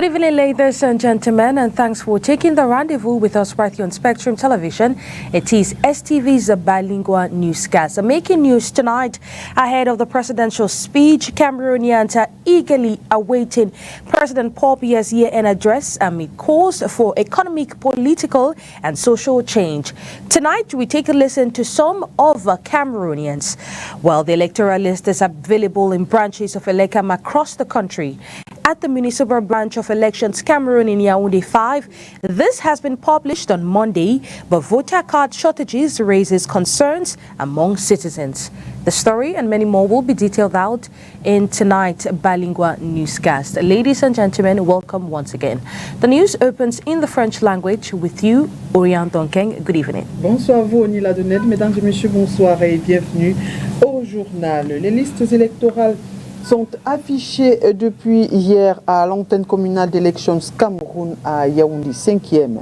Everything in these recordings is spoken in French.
evening, ladies and gentlemen, and thanks for taking the rendezvous with us right here on Spectrum Television. It is STV's bilingual newscast. Making news tonight ahead of the presidential speech. Cameroonians are eagerly awaiting President Paul Biya's year-end address amid calls for economic, political, and social change. Tonight, we take a listen to some of Cameroonians. Well, the electoral list is available in branches of Elecam across the country. At the municipal branch of elections Cameroon in Yaoundé 5, this has been published on Monday, but voter card shortages raises concerns among citizens. The story and many more will be detailed out in tonight's bilingual newscast. Ladies and gentlemen, welcome once again. The news opens in the French language with you, Oriane Donkeng. Good evening. Bonsoir à vous, Oni Ladonnette. Mesdames et messieurs, bonsoir et bienvenue au journal. Les listes électorales sont affichés depuis hier à l'antenne communale d'élections Cameroun à Yaoundé 5e.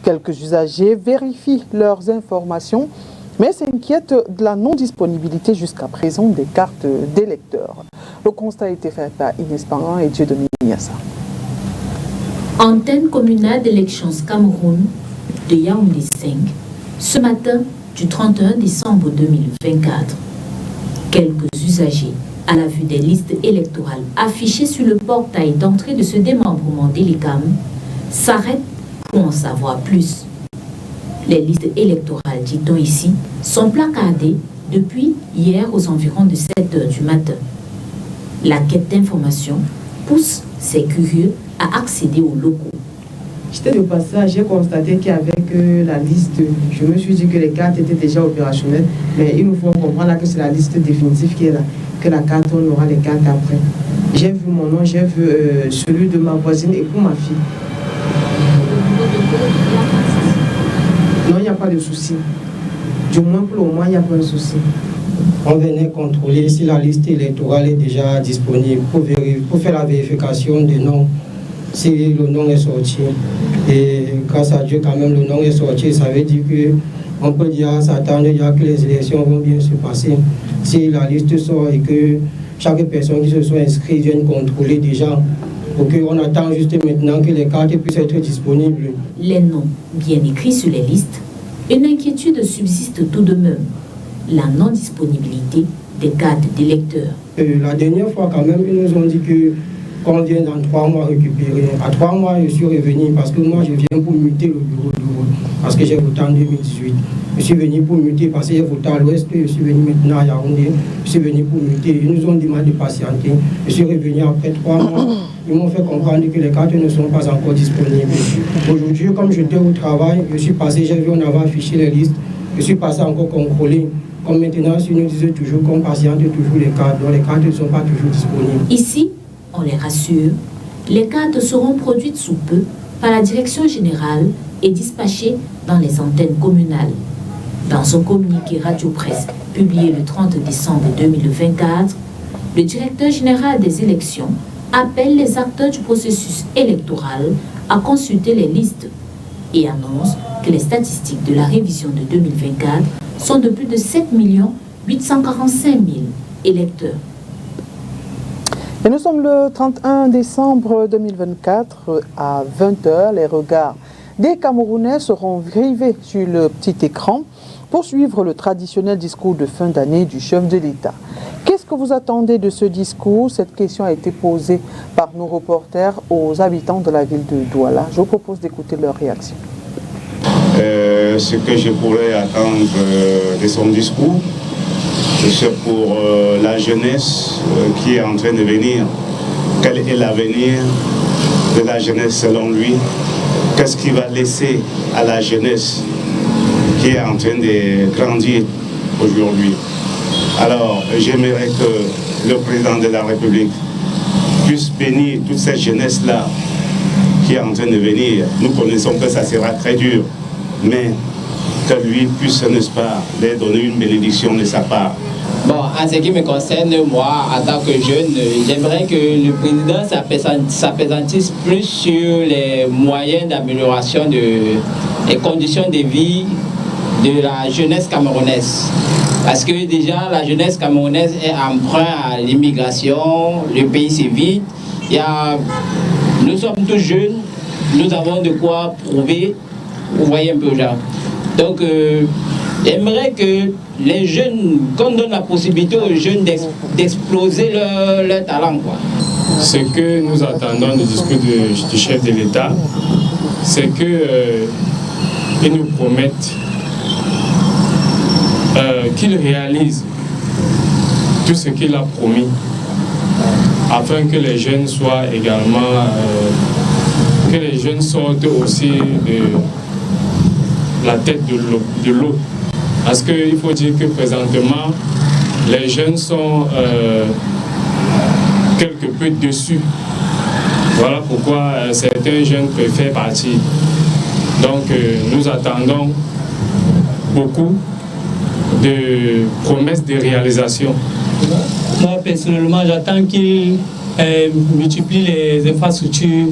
Quelques usagers vérifient leurs informations, mais s'inquiètent de la non-disponibilité jusqu'à présent des cartes d'électeurs. Le constat a été fait par Inès Parent et Dieudonné Niassa. Antenne communale d'élections Cameroun de Yaoundé 5, ce matin du 31 décembre 2024. Quelques usagers à la vue des listes électorales affichées sur le portail d'entrée de ce démembrement d'Elecam, s'arrêtent pour en savoir plus. Les listes électorales, dit-on ici, sont placardées depuis hier aux environs de 7 h du matin. La quête d'information pousse ces curieux à accéder aux locaux. J'étais de passage, j'ai constaté qu'avec la liste, je me suis dit que les cartes étaient déjà opérationnelles, mais il nous faut comprendre là que c'est la liste définitive qui est là, que la carte, on aura les cartes après. J'ai vu mon nom, j'ai vu celui de ma voisine et pour ma fille. Non, il n'y a pas de souci. Du moins pour le moment, il n'y a pas de souci. On venait contrôler si la liste électorale est déjà disponible pour faire la vérification des noms. Si le nom est sorti, et grâce à Dieu quand même le nom est sorti, ça veut dire qu'on peut dire s'attendre que les élections vont bien se passer. Si la liste sort et que chaque personne qui se soit inscrite vienne contrôler déjà, pour qu'on attend juste maintenant que les cartes puissent être disponibles. Les noms bien écrits sur les listes, une inquiétude subsiste tout de même, la non-disponibilité des cartes d'électeurs. La dernière fois quand même, ils nous ont dit que qu'on vient dans 3 mois récupérer. À 3 mois, je suis revenu parce que moi, je viens pour muter le bureau de vote. Parce que j'ai voté en 2018. Je suis venu pour muter parce que j'ai voté à l'ouest. Je suis venu maintenant à Yaoundé. Je suis venu pour muter. Ils nous ont demandé de patienter. Je suis revenu après 3 mois. Ils m'ont fait comprendre que les cartes ne sont pas encore disponibles. Aujourd'hui, comme j'étais au travail, je suis passé, j'ai vu on avait affiché les listes. Je suis passé encore contrôler. Comme maintenant, si nous disait toujours qu'on patiente toujours les cartes, donc les cartes ne sont pas toujours disponibles. Ici, on les rassure, les cartes seront produites sous peu par la direction générale et dispatchées dans les antennes communales. Dans son communiqué radio-presse publié le 30 décembre 2024, le directeur général des élections appelle les acteurs du processus électoral à consulter les listes et annonce que les statistiques de la révision de 2024 sont de plus de 7 845 000 électeurs. Et nous sommes le 31 décembre 2024 à 20 h. Les regards des Camerounais seront rivés sur le petit écran pour suivre le traditionnel discours de fin d'année du chef de l'État. Qu'est-ce que vous attendez de ce discours? Cette question a été posée par nos reporters aux habitants de la ville de Douala. Je vous propose d'écouter leur réaction. Ce que je pourrais attendre de son discours, c'est pour la jeunesse qui est en train de venir. Quel est l'avenir de la jeunesse selon lui? Qu'est-ce qu'il va laisser à la jeunesse qui est en train de grandir aujourd'hui? Alors, j'aimerais que le président de la République puisse bénir toute cette jeunesse-là qui est en train de venir. Nous connaissons que ça sera très dur, mais que lui puisse, n'est-ce pas, leur donner une bénédiction de sa part. Bon, en ce qui me concerne, moi, en tant que jeune, j'aimerais que le président s'appesantisse plus sur les moyens d'amélioration des conditions de vie de la jeunesse camerounaise. Parce que déjà, la jeunesse camerounaise est emprunt à l'immigration, le pays se vide. Nous sommes tous jeunes, nous avons de quoi prouver, vous voyez un peu genre. Donc, j'aimerais que les jeunes, qu'on donne la possibilité aux jeunes d'exploser leur talent, quoi. Ce que nous attendons du discours du chef de l'État, c'est qu'il nous promette qu'il réalise tout ce qu'il a promis, afin que les jeunes soient également, que les jeunes sortent aussi de la tête de l'eau. Parce qu'il faut dire que présentement, les jeunes sont quelque peu dessus. Voilà pourquoi certains jeunes préfèrent partir. Donc nous attendons beaucoup de promesses de réalisation. Moi personnellement, j'attends qu'il multiplie les infrastructures,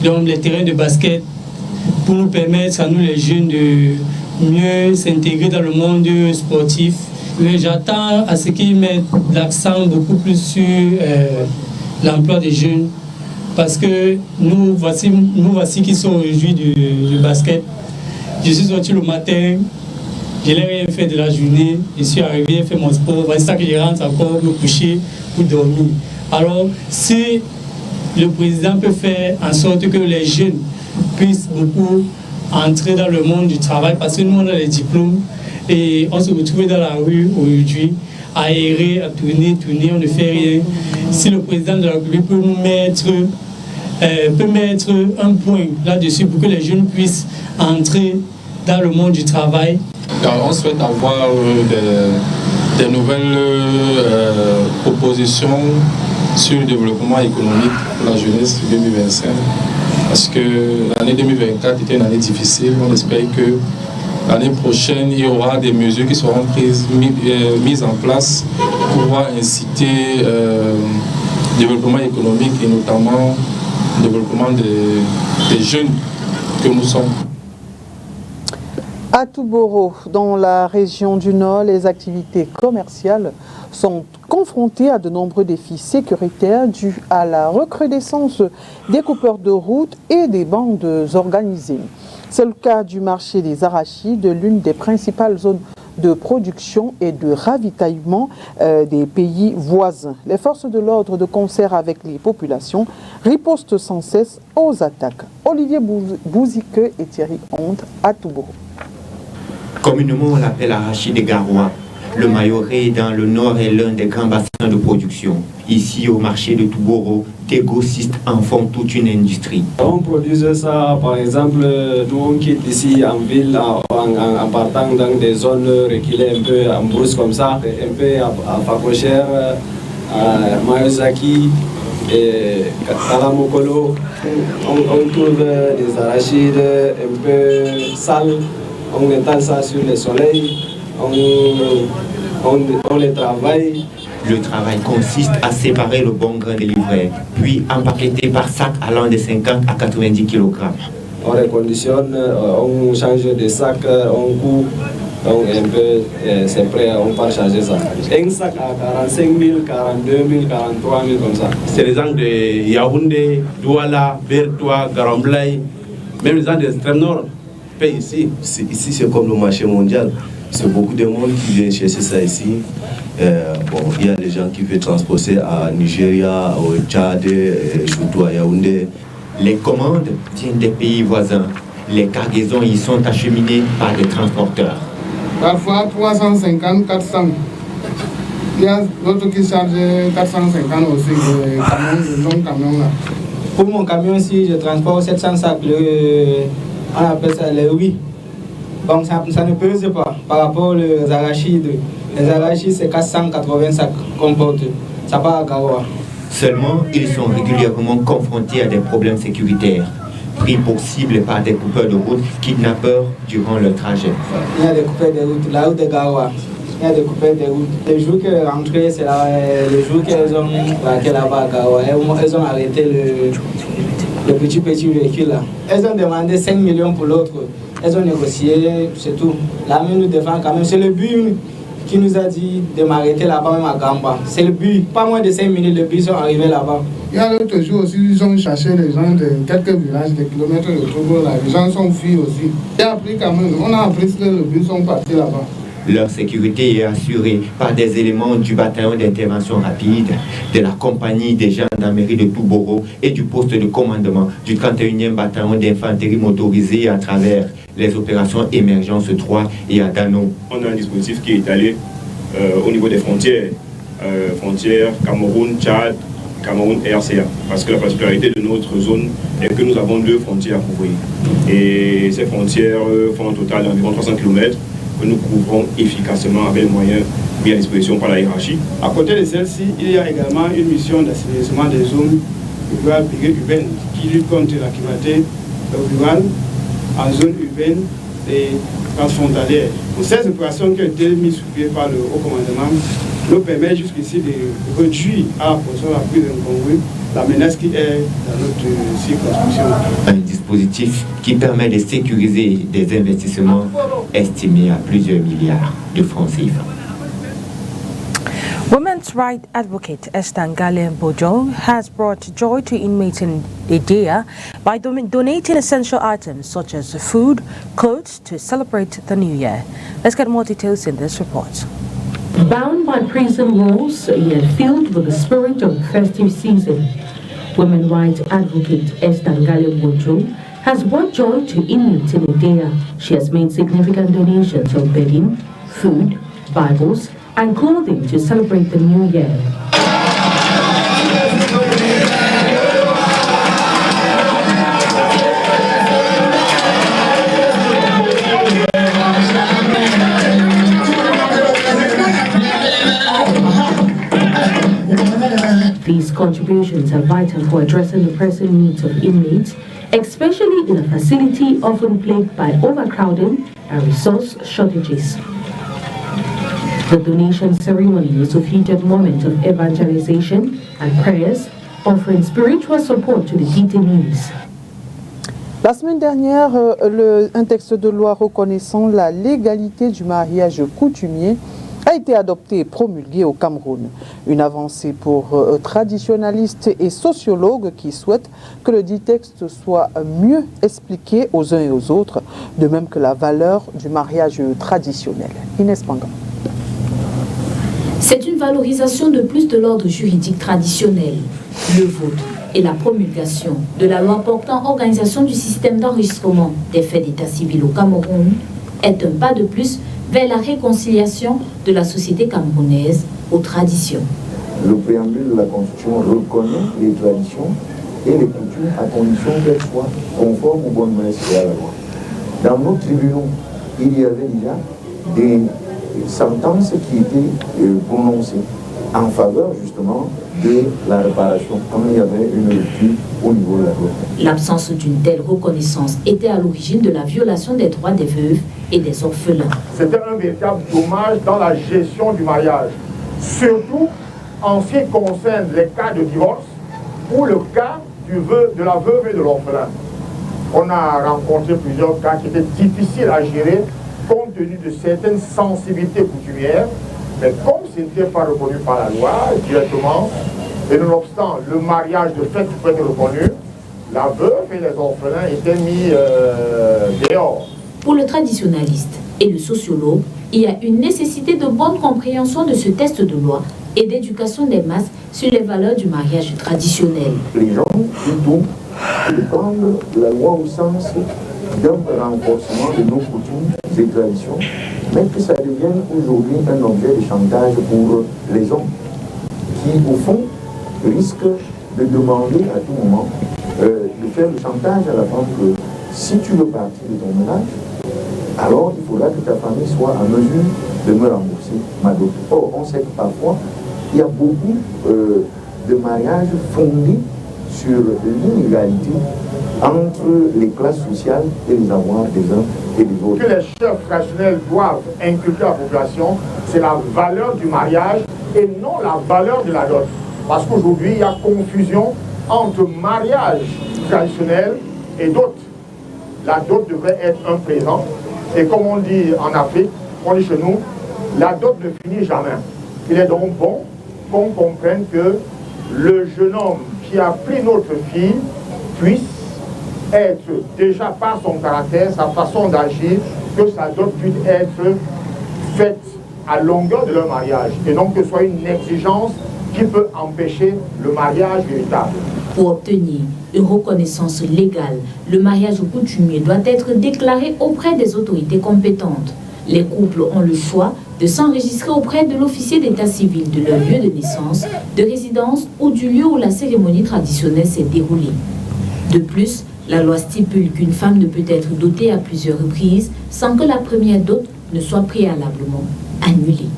donc les terrains de basket, pour nous permettre à nous les jeunes de mieux s'intégrer dans le monde sportif. Mais j'attends à ce qu'ils mettent l'accent beaucoup plus sur l'emploi des jeunes, parce que nous voici qui sont réjouis du basket. Je suis sorti le matin, je n'ai rien fait de la journée, je suis arrivé, j'ai fait mon sport, c'est ça que je rentre encore me coucher pour dormir. Alors, si le président peut faire en sorte que les jeunes puissent beaucoup entrer dans le monde du travail, parce que nous on a les diplômes et on se retrouve dans la rue aujourd'hui à errer, à tourner, on ne fait rien. Si le président de la République peut nous mettre un point là-dessus pour que les jeunes puissent entrer dans le monde du travail. Alors, on souhaite avoir des nouvelles propositions sur le développement économique pour la jeunesse 2025. Parce que l'année 2024 était une année difficile. On espère que l'année prochaine, il y aura des mesures qui seront mises en place pour pouvoir inciter le développement économique et notamment le développement des jeunes que nous sommes. À Touboro, dans la région du Nord, les activités commerciales sont confrontées à de nombreux défis sécuritaires dus à la recrudescence des coupeurs de route et des bandes organisées. C'est le cas du marché des arachides, l'une des principales zones de production et de ravitaillement des pays voisins. Les forces de l'ordre, de concert avec les populations, ripostent sans cesse aux attaques. Olivier Bouzike et Thierry Honte à Touboro. Communément, on l'appelle arachide des Garoua. Le Mayoré, dans le nord, est l'un des grands bassins de production. Ici, au marché de Touboro, des grossistes en font toute une industrie. On produit ça, par exemple, nous on quitte ici en ville, en partant dans des zones reculées un peu en brousse comme ça, un peu à Fakocher, à Mayozaki et Kalamokolo. On trouve des arachides un peu sales. On étale ça sur le soleil, on les travaille. Le travail consiste à séparer le bon grain des livrets, puis empaqueter par sac allant de 50 à 90 kg. On reconditionne, on change de sac, on coupe, donc un peu, c'est prêt, on va charger ça. Un sac à 45 000, 42 000, 43 000 comme ça. C'est les gens de Yaoundé, Douala, Bertoua, Garamblay, même les gens de l'extrême nord. Ici, c'est comme le marché mondial. C'est beaucoup de monde qui vient chercher ça ici. Il y a des gens qui veulent transporter à Nigeria, au Tchad, surtout à Yaoundé. Les commandes viennent des pays voisins. Les cargaisons y sont acheminées par des transporteurs. Parfois 350, 400. Il y a d'autres qui chargent 450 aussi, le long camion là. Pour mon camion ici, je transporte 700 sacs. On appelle ça les oui. Donc ça ne pèse pas par rapport aux arachides. Les arachides, c'est 480 sacs qu'on porte. Ça part à Garoua. Seulement, ils sont régulièrement confrontés à des problèmes sécuritaires, pris pour cible par des coupeurs de route, kidnappeurs durant leur trajet. Il y a des coupeurs de route, la route de Garoua. Il y a des coupeurs de route. Les jours qu'elles sont rentrées, c'est le jour qu'elles ont braqué là-bas à Garoua. Elles ont arrêté le petit véhicule là. Elles ont demandé 5 millions pour l'autre. Elles ont négocié, c'est tout. L'armée nous défend quand même. C'est le but qui nous a dit de m'arrêter là-bas même à Gamba. C'est le but. Pas moins de 5 minutes, le but sont arrivés là-bas. Il y a l'autre jour aussi, ils ont cherché les gens de quelques villages, des kilomètres de Togo, là. Les gens sont fuis aussi. Il a appris quand même, on a appris que le bus sont partis là-bas. Leur sécurité est assurée par des éléments du bataillon d'intervention rapide, de la compagnie des gendarmeries de Touboro et du poste de commandement du 31e bataillon d'infanterie motorisée à travers les opérations Émergence 3 et à Dano. On a un dispositif qui est étalé au niveau des frontières, frontières Cameroun, Tchad, Cameroun et RCA, parce que la particularité de notre zone est que nous avons 2 frontières à couvrir. Et ces frontières font un total d'environ 300 km que nous couvrons efficacement avec les moyens mis à disposition par la hiérarchie. À côté de celle-ci, il y a également une mission d'assainissement des zones urbaines qui lutte contre la criminalité rurale en zone urbaine et transfrontalière. Pour ces opérations qui ont été mises sur pied par le haut commandement, nous permet jusqu'ici de réduire à la portion la plus incongrue la menace qui est dans notre circonscription. Un dispositif qui permet de sécuriser des investissements estimés à plusieurs milliards de francs CFA. Women's rights advocate Esther Ngale Bojong has brought joy to inmates in Idea by donating essential items such as food, clothes to celebrate the new year. Let's get more details in this report. Bound by prison walls, yet filled with the spirit of the festive season, women rights advocate Esther Ngale Bojong has brought joy to inmates in Idea. She has made significant donations of bedding, food, Bibles, and clothing to celebrate the new year. These contributions are vital for addressing the pressing needs of inmates, especially in a facility often plagued by overcrowding and resource shortages. The donation ceremony is a heated moment of evangelization and prayers, offering spiritual support to the detainees. La semaine dernière, un texte de loi reconnaissant la légalité du mariage coutumier a été adopté et promulgué au Cameroun. Une avancée pour traditionalistes et sociologues qui souhaitent que le dit texte soit mieux expliqué aux uns et aux autres, de même que la valeur du mariage traditionnel. Inès Panga. C'est une valorisation de plus de l'ordre juridique traditionnel, le vote et la promulgation de la loi portant organisation du système d'enregistrement des faits d'état civil au Cameroun est un pas de plus vers la réconciliation de la société camerounaise aux traditions. Le préambule de la Constitution reconnaît les traditions et les coutumes à condition qu'elles soient conformes aux bonnes mœurs et à la loi. Dans nos tribunaux, il y avait déjà des sentences qui étaient prononcées en faveur justement de la réparation, quand il y avait une rupture au niveau de la loi. L'absence d'une telle reconnaissance était à l'origine de la violation des droits des veuves et des orphelins. C'était un véritable dommage dans la gestion du mariage, surtout en ce qui concerne les cas de divorce ou le cas de la veuve et de l'orphelin. On a rencontré plusieurs cas qui étaient difficiles à gérer compte tenu de certaines sensibilités coutumières, mais comme ce n'était pas reconnu par la loi directement, et nonobstant le mariage de fait qui peut être reconnu, la veuve et les orphelins étaient mis dehors. Pour le traditionnaliste et le sociologue, il y a une nécessité de bonne compréhension de ce texte de loi et d'éducation des masses sur les valeurs du mariage traditionnel. Les gens, plutôt, de prendre la loi au sens d'un renforcement de nos coutumes et traditions, mais que ça devienne aujourd'hui un objet de chantage pour les hommes, qui au fond risquent de demander à tout moment, de faire le chantage à la femme que si tu veux partir de ton ménage, alors il faudra que ta famille soit en mesure de me rembourser ma dot. Or, on sait que parfois, il y a beaucoup de mariages fondés sur l'inégalité entre les classes sociales et les avoirs des uns et des autres. Ce que les chefs traditionnels doivent inculquer à la population, c'est la valeur du mariage et non la valeur de la dot. Parce qu'aujourd'hui, il y a confusion entre mariage traditionnel et dot. La dot devrait être un présent. Et comme on dit en Afrique, on dit chez nous, la dot ne finit jamais. Il est donc bon qu'on comprenne que le jeune homme qui a pris notre fille puisse être déjà par son caractère, sa façon d'agir, que sa dot puisse être faite à longueur de leur mariage et donc que ce soit une exigence qui peut empêcher le mariage véritable. Pour obtenir une reconnaissance légale, le mariage coutumier doit être déclaré auprès des autorités compétentes. Les couples ont le choix de s'enregistrer auprès de l'officier d'état civil de leur lieu de naissance, de résidence ou du lieu où la cérémonie traditionnelle s'est déroulée. De plus, la loi stipule qu'une femme ne peut être dotée à plusieurs reprises sans que la première dot ne soit préalablement annulée.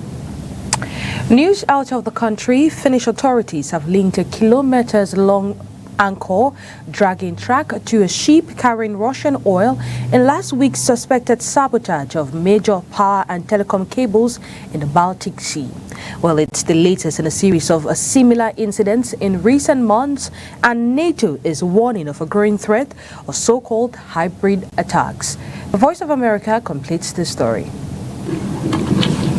News out of the country, Finnish authorities have linked a kilometers-long anchor dragging track to a ship carrying Russian oil in last week's suspected sabotage of major power and telecom cables in the Baltic Sea. Well, it's the latest in a series of similar incidents in recent months, and NATO is warning of a growing threat of so-called hybrid attacks. The Voice of America completes the story.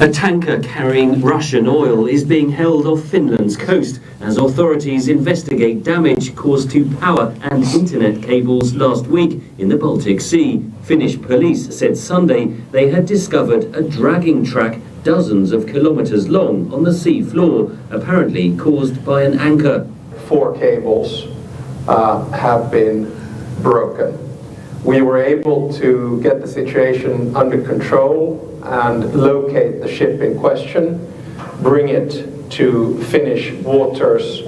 A tanker carrying Russian oil is being held off Finland's coast as authorities investigate damage caused to power and internet cables last week in the Baltic Sea. Finnish police said Sunday they had discovered a dragging track dozens of kilometers long on the sea floor, apparently caused by an anchor. 4 cables have been broken. We were able to get the situation under control and locate the ship in question, bring it to Finnish waters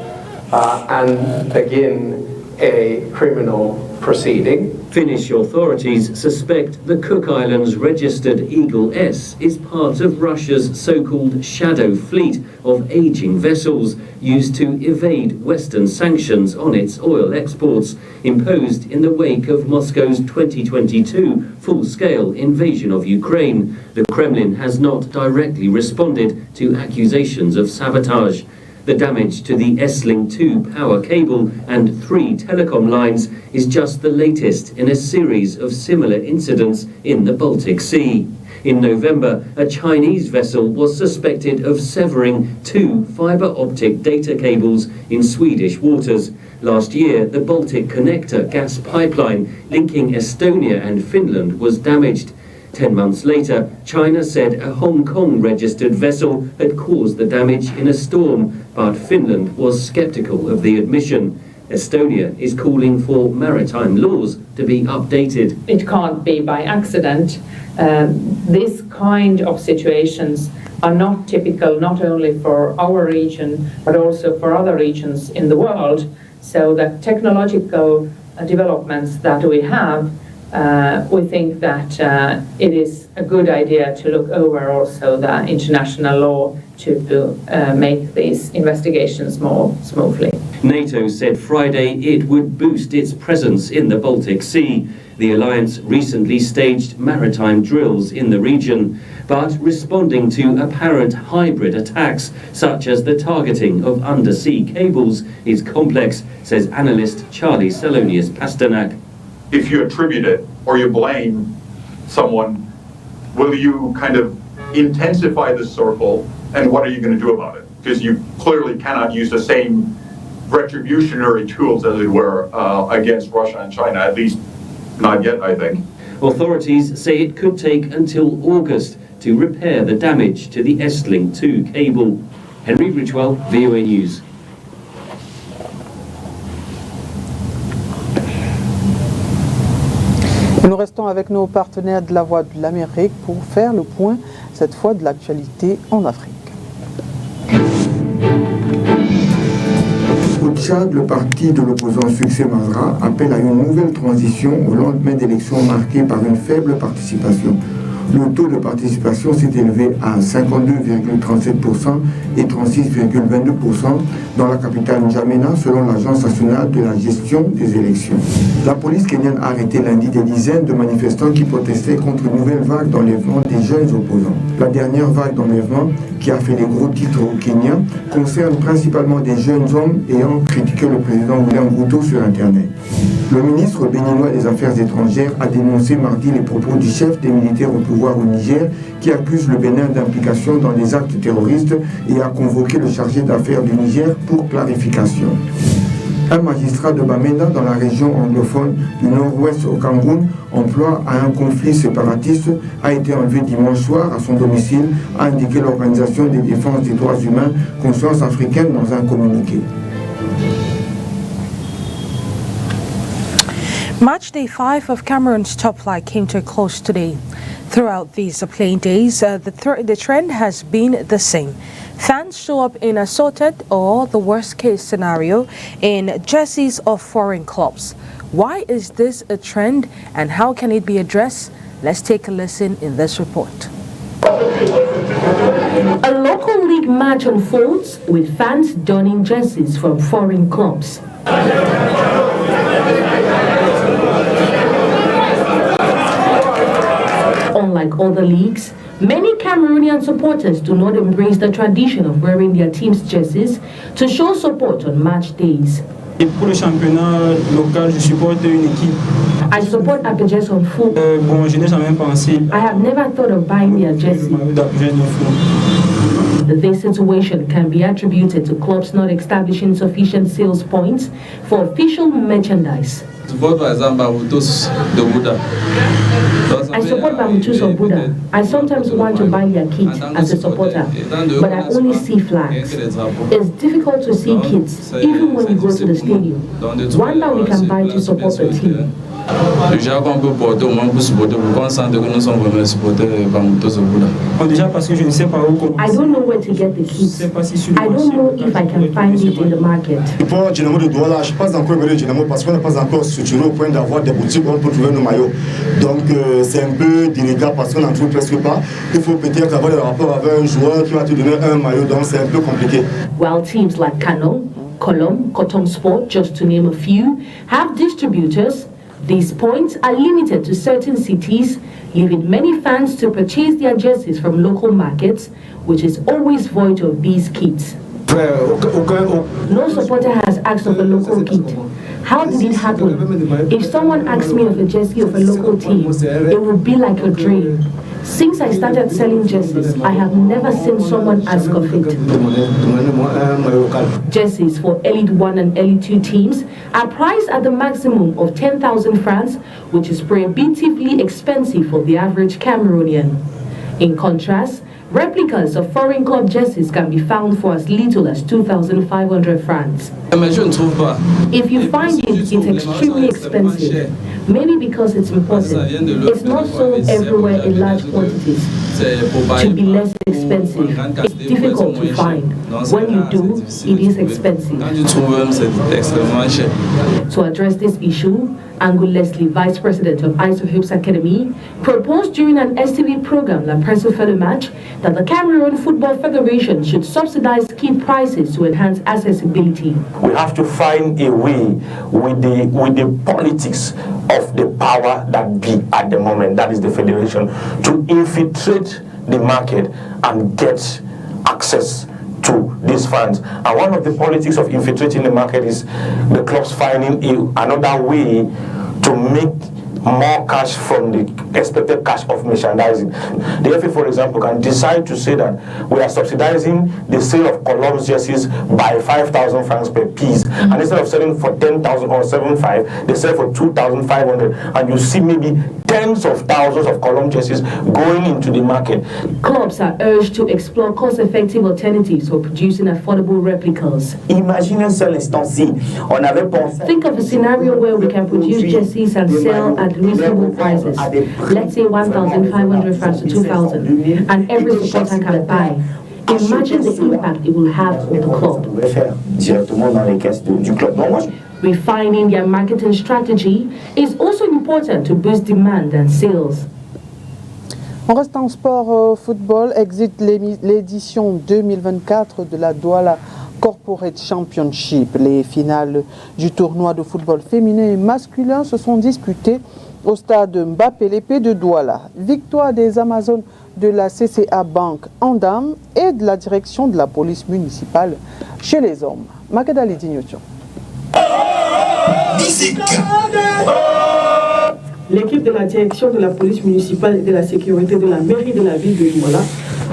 and begin a criminal proceeding. Finnish authorities suspect the Cook Islands registered Eagle S is part of Russia's so-called shadow fleet of aging vessels used to evade Western sanctions on its oil exports, imposed in the wake of Moscow's 2022 full-scale invasion of Ukraine. The Kremlin has not directly responded to accusations of sabotage. The damage to the Esling 2 power cable and 3 telecom lines is just the latest in a series of similar incidents in the Baltic Sea. In November, a Chinese vessel was suspected of severing 2 fiber optic data cables in Swedish waters. Last year, the Baltic Connector gas pipeline linking Estonia and Finland was damaged. 10 months later, China said a Hong Kong-registered vessel had caused the damage in a storm, but Finland was skeptical of the admission. Estonia is calling for maritime laws to be updated. It can't be by accident. This kind of situations are not typical not only for our region, but also for other regions in the world. So the technological developments that we have, we think that it is a good idea to look over also the international law to make these investigations more smoothly. NATO said Friday it would boost its presence in the Baltic Sea. The alliance recently staged maritime drills in the region, but responding to apparent hybrid attacks, such as the targeting of undersea cables, is complex, says analyst Charlie Salonius Pasternak. If you attribute it or you blame someone, will you kind of intensify the circle, and what are you going to do about it? Because you clearly cannot use the same retributionary tools, as it were, against Russia and China, at least not yet, I think. Authorities say it could take until August to repair the damage to the Estlink 2 cable. Henry Ridgewell, VOA News. Nous restons avec nos partenaires de la Voix de l'Amérique pour faire le point, cette fois de l'actualité en Afrique. Au Tchad, le parti de l'opposant Succès Masra appelle à une nouvelle transition au lendemain d'élections marquées par une faible participation. Le taux de participation s'est élevé à 52,37% et 36,22% dans la capitale N'Djamena, selon l'Agence nationale de la gestion des élections. La police kenyane a arrêté lundi des dizaines de manifestants qui protestaient contre une nouvelle vague d'enlèvement des jeunes opposants. La dernière vague d'enlèvement, qui a fait des gros titres au Kenya, concerne principalement des jeunes hommes ayant critiqué le président William Ruto sur Internet. Le ministre béninois des Affaires étrangères a dénoncé mardi les propos du chef des militaires au pouvoir au Niger qui accuse le Bénin d'implication dans des actes terroristes et a convoqué le chargé d'affaires du Niger pour clarification. Un magistrat de Bamenda dans la région anglophone du nord-ouest au Cameroun, en proie à un conflit séparatiste, a été enlevé dimanche soir à son domicile, a indiqué l'Organisation des défenses des droits humains Conscience africaine dans un communiqué. Match day 5 of Cameroon's top flight came to a close today. Throughout these playing days, the trend has been the same. Fans show up in assorted or the worst case scenario in jerseys of foreign clubs. Why is this a trend and how can it be addressed? Let's take a listen in this report. A local league match unfolds with fans donning jerseys from foreign clubs. Unlike other leagues, many Cameroonian supporters do not embrace the tradition of wearing their team's jerseys to show support on match days. Et pour le championnat local, je supporte une équipe. I support Apaches on foot. Bon, je n'ai jamais pensé. I have never thought of buying their jersey. This situation can be attributed to clubs not establishing sufficient sales points for official merchandise. I support Bamutus of Buddha. I sometimes want to buy their kit as a supporter, but I only see flags. It's difficult to see kits, even when you go to the stadium. One that we can buy to support the team. I don't know where to get the kits. I don't know if I can find it in the market. Pour Dynamo de Douala, je ne suis pas encore venu Dynamo parce qu'on n'est pas encore structuré au point d'avoir des boutiques où on peut trouver nos maillots. Donc c'est un peu délicat parce qu'on n'en trouve presque pas. Il faut peut-être avoir des rapports avec un joueur qui va te donner un maillot, donc c'est un peu compliqué. While teams like Kano, Colom, Cotton Sport, just to name a few, have distributors, these points are limited to certain cities, leaving many fans to purchase their jerseys from local markets, which is always void of these kits. No supporter has asked of a local kit. How did it happen? If someone asks me of a jersey of a local team, it would be like a dream. Since I started selling jerseys, I have never seen someone ask of it. Jerseys for Elite 1 and Elite 2 teams are priced at the maximum of 10,000 francs, which is prohibitively expensive for the average Cameroonian. In contrast, replicas of foreign club jerseys can be found for as little as 2,500 francs. If you find it's extremely expensive, maybe because it's imported. It's not sold everywhere in large quantities. To be less expensive, it's difficult to find. When you do, it is expensive. To address this issue, Angu Leslie, Vice President of ISO Hoops Academy, proposed during an STV program, La Presse for the Match, that the Cameroon Football Federation should subsidize kit prices to enhance accessibility. We have to find a way with the politics of the power that be at the moment, that is the federation, to infiltrate the market and get access to these funds. And one of the politics of infiltrating the market is the clubs finding another way to make more cash from the expected cash of merchandising. The FA, for example, can decide to say that we are subsidizing the sale of Colom's jerseys by 5,000 francs per piece. And instead of selling for 10,000 or 7,500, they sell for 2,500. And you see maybe tens of thousands of Colom jerseys going into the market. Clubs are urged to explore cost-effective alternatives for producing affordable replicas. Imaginez un seul instant-ci, on avait pensé. Think of a scenario where we can produce jerseys and sell at reasonable prices. Let's say 1,500 francs to 2,000, and every supporter can buy. Imagine the impact it will have on the club. Refining their marketing strategy is also important to boost demand and sales. On reste en sport football, exit l'édition 2024 de la Douala Corporate Championship. Les finales du tournoi de football féminin et masculin se sont disputées au stade Mbappé Lépée de Douala. Victoire des Amazones de la CCA Bank en dames et de la direction de la police municipale chez les hommes. Magadali Dignotion. L'équipe de la direction de la police municipale et de la sécurité de la mairie de la ville de Douala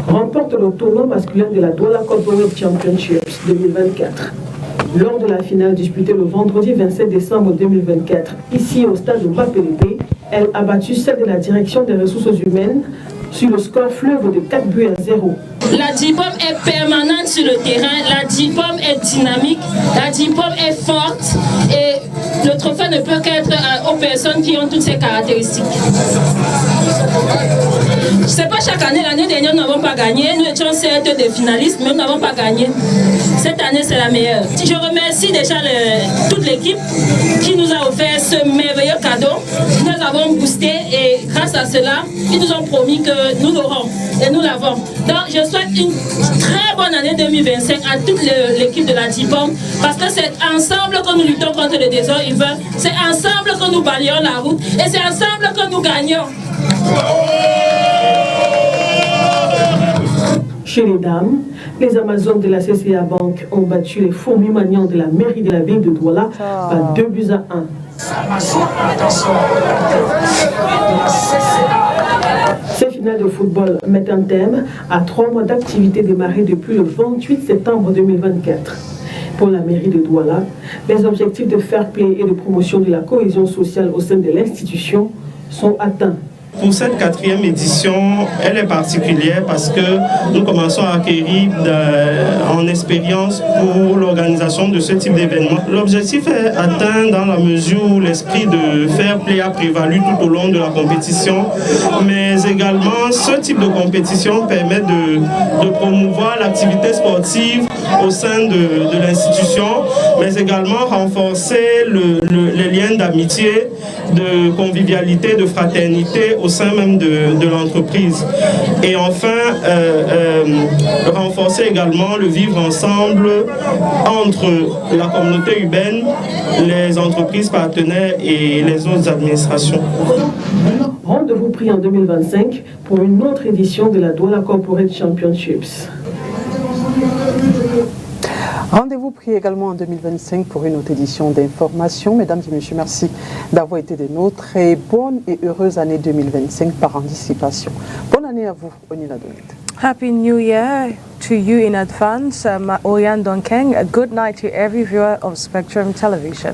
remporte le tournoi masculin de la Douala Corporate Championships 2024. Lors de la finale disputée le vendredi 27 décembre 2024, ici au stade de Mbapelépé, elle a battu celle de la direction des ressources humaines sur le score fleuve de 4-0. La DIPOM est permanente sur le terrain, la DIPOM est dynamique, la DIPOM est forte et le trophée ne peut qu'être aux personnes qui ont toutes ces caractéristiques. C'est pas chaque année, l'année dernière nous n'avons pas gagné, nous étions certes des finalistes mais nous n'avons pas gagné. Cette année c'est la meilleure. Je remercie déjà toute l'équipe qui nous a offert ce merveilleux cadeau. Nous avons boosté et grâce à cela, ils nous ont promis que nous l'aurons et nous l'avons. Donc je souhaite une très bonne année 2025 à toute l'équipe de la DIPOM parce que c'est ensemble que nous luttons contre le désordre urbain, c'est ensemble que nous balayons la route et c'est ensemble que nous gagnons. Chez les dames, les Amazones de la CCA Bank ont battu les fourmis maniants de la mairie de la ville de Douala par 2-1. Ces finales de football mettent un thème à 3 mois d'activité démarrée depuis le 28 septembre 2024. Pour la mairie de Douala, les objectifs de fair play et de promotion de la cohésion sociale au sein de l'institution sont atteints. Pour cette 4e édition, elle est particulière parce que nous commençons à acquérir en expérience pour l'organisation de ce type d'événement. L'objectif est atteint dans la mesure où l'esprit de fair play a prévalu tout au long de la compétition, mais également ce type de compétition permet de promouvoir l'activité sportive au sein de l'institution, mais également renforcer les liens d'amitié, de convivialité, de fraternité au sein même de l'entreprise. Et enfin, renforcer également le vivre ensemble entre la communauté urbaine, les entreprises partenaires et les autres administrations. Rendez-vous pris en 2025 pour une autre édition de la Douala Corporate Championships. Rendez-vous pris également en 2025 pour une autre édition d'Information. Mesdames et messieurs, merci d'avoir été des nôtres et bonne et heureuse année 2025 par anticipation. Bonne année à vous, Onila Donit. Happy New Year to you in advance, Oyan Donkeng. A good night to every viewer of Spectrum Television.